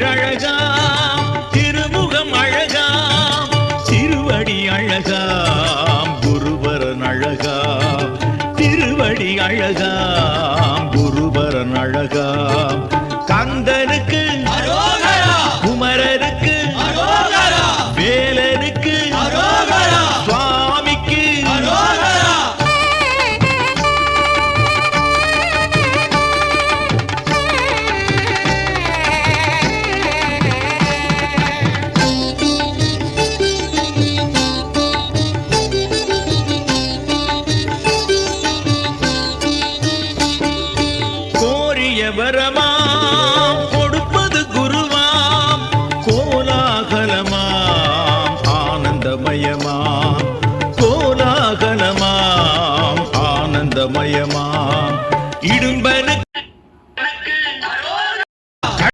சீரழகாம் திருமுகம் அழகாம் திருவடி அழகாம் குருபரன் அழகாம் திருவடி அழகாம் குருபரன் அழகாம் கந்தனுக்கு குமரனுக்கு வேலனுக்கு சுவாமிக்கு வரமாம் கொடுப்பது குருவாம் கோலாகலமாம் ஆனந்தமயமாம் கோலாகலமாம் ஆனந்தமயமாம் இடும்பனுக்கு